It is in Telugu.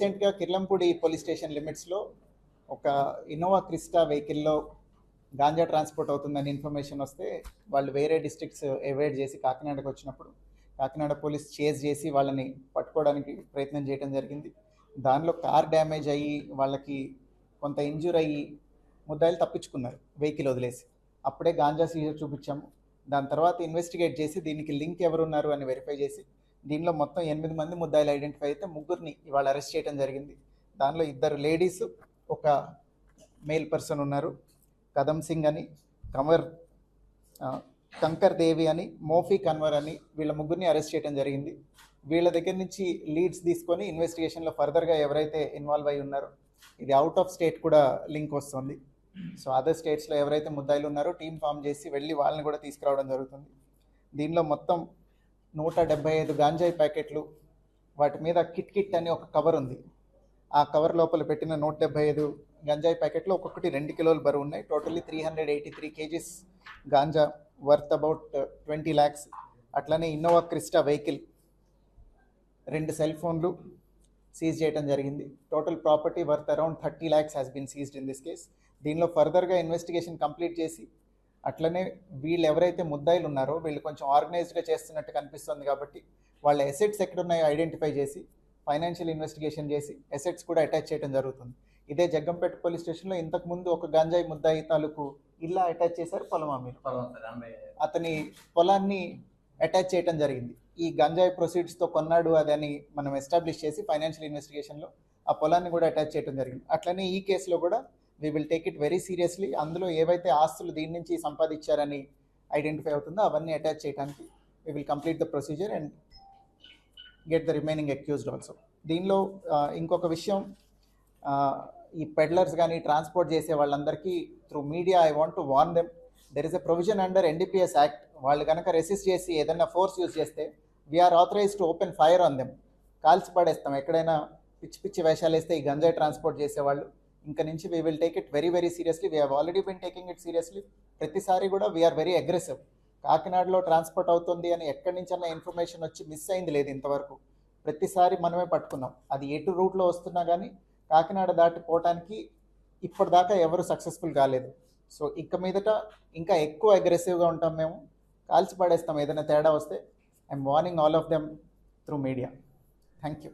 రీసెంట్గా కిర్లంపూడి పోలీస్ స్టేషన్ లిమిట్స్లో ఒక ఇన్నోవా క్రిస్టా వెహికల్లో గాంజా ట్రాన్స్పోర్ట్ అవుతుందని ఇన్ఫర్మేషన్ వస్తే వాళ్ళు వేరే డిస్ట్రిక్ట్స్ అవాయిడ్ చేసి కాకినాడకు వచ్చినప్పుడు కాకినాడ పోలీస్ చేజ్ చేసి వాళ్ళని పట్టుకోవడానికి ప్రయత్నం చేయడం జరిగింది. దానిలో కార్ డ్యామేజ్ అయ్యి వాళ్ళకి కొంత ఇంజూర్ అయ్యి ముద్దాయిలు తప్పించుకున్నారు వెహికల్ వదిలేసి. అప్పుడే గాంజా సీజర్ చూపించాము. దాని తర్వాత ఇన్వెస్టిగేట్ చేసి దీనికి లింక్ ఎవరున్నారు అని వెరిఫై చేసి దీనిలో మొత్తం 8 మంది ముద్దాయిలు ఐడెంటిఫై అయితే 3 ఇవాళ అరెస్ట్ చేయడం జరిగింది. దానిలో 2 లేడీస్, ఒక మేల్ పర్సన్ ఉన్నారు. కదమ్ సింగ్ అని, కంకర్ దేవి అని, మోఫీ కన్వర్ అని, వీళ్ళ 3 అరెస్ట్ చేయడం జరిగింది. వీళ్ళ దగ్గర నుంచి లీడ్స్ తీసుకొని ఇన్వెస్టిగేషన్లో ఫర్దర్గా ఎవరైతే ఇన్వాల్వ్ అయి ఉన్నారో, ఇది అవుట్ ఆఫ్ స్టేట్ కూడా లింక్ వస్తుంది. సో అదర్ స్టేట్స్లో ఎవరైతే ముద్దాయిలు ఉన్నారో టీం ఫామ్ చేసి వెళ్ళి వాళ్ళని కూడా తీసుకురావడం జరుగుతుంది. దీనిలో మొత్తం 175 గాంజాయి ప్యాకెట్లు, వాటి మీద కిట్ కిట్ అని ఒక కవర్ ఉంది. ఆ కవర్ లోపల పెట్టిన 175 గంజాయి ప్యాకెట్లు ఒక్కొక్కటి 2 కిలోలు బరువు ఉన్నాయి. Totally 383 kgs ganja worth about 20 lakhs. అట్లనే ఇన్నోవా క్రిస్టా వెహికల్, 2 సెల్ ఫోన్లు సీజ్ చేయడం జరిగింది. Total property worth around 30 lakhs has been seized in this case. దీనిలో ఫర్దర్గా ఇన్వెస్టిగేషన్ కంప్లీట్ చేసి అట్లనే వీళ్ళు ఎవరైతే ముద్దాయిలు ఉన్నారో వీళ్ళు కొంచెం ఆర్గనైజ్డ్గా చేస్తున్నట్టు కనిపిస్తుంది కాబట్టి వాళ్ళ ఎసెట్స్ ఎక్కడున్నాయో ఐడెంటిఫై చేసి ఫైనాన్షియల్ ఇన్వెస్టిగేషన్ చేసి ఎసెట్స్ కూడా అటాచ్ చేయడం జరుగుతుంది. ఇదే జగ్గంపేట పోలీస్ స్టేషన్లో ఇంతకుముందు ఒక గంజాయి ముద్దాయి తాలూకు ఇల్లా అటాచ్ చేశారు, పొలమా మీరు, అతని పొలాన్ని అటాచ్ చేయడం జరిగింది. ఈ గంజాయి ప్రొసీడ్స్తో కొన్నాడు అదని మనం ఎస్టాబ్లిష్ చేసి ఫైనాన్షియల్ ఇన్వెస్టిగేషన్లో ఆ పొలాన్ని కూడా అటాచ్ చేయడం జరిగింది. అట్లనే ఈ కేసులో కూడా we will take it very seriously. అందులో ఏవైతే ఆస్తులు దీని నుంచి సంపాదించారని ఐడెంటిఫై అవుతుందో అవన్నీ అటాచ్ చేయడానికి we will complete the procedure and get the remaining accused also. దీనిలో ఇంకొక విషయం, ఈ పెడ్లర్స్ కానీ ట్రాన్స్పోర్ట్ చేసే వాళ్ళందరికీ through media I want to warn them, there is a provision under NDPS act. వాళ్ళు కనుక రెసిస్ట్ చేసి ఏదైనా ఫోర్స్ యూజ్ చేస్తే we are authorise to open fire on them. కాల్చి పడేస్తాం ఎక్కడైనా పిచ్చి పిచ్చి వేషాలు వేస్తే ఈ గంజాయి ట్రాన్స్పోర్ట్ చేసేవాళ్ళు. ఇంకా నుంచి we will take it very very seriously. We have already bin taking it seriously. ప్రతిసారి కూడా వీఆర్ వెరీ అగ్రెసివ్. కాకినాడలో ట్రాన్స్పోర్ట్ అవుతుంది అని ఎక్కడి నుంచన్నా ఇన్ఫర్మేషన్ వచ్చి మిస్ అయింది లేదు ఇంతవరకు. ప్రతిసారి మనమే పట్టుకున్నాం. అది ఎటు రూట్లో వస్తున్నా కానీ కాకినాడ దాటిపోవటానికి ఇప్పటిదాకా ఎవరు సక్సెస్ఫుల్ కాలేదు. సో ఇక మీదట ఇంకా ఎక్కువ అగ్రెసివ్గా ఉంటాం మేము, కాల్చి పడేస్తాం ఏదైనా తేడా వస్తే. I'm warning all of them through media. Thank you.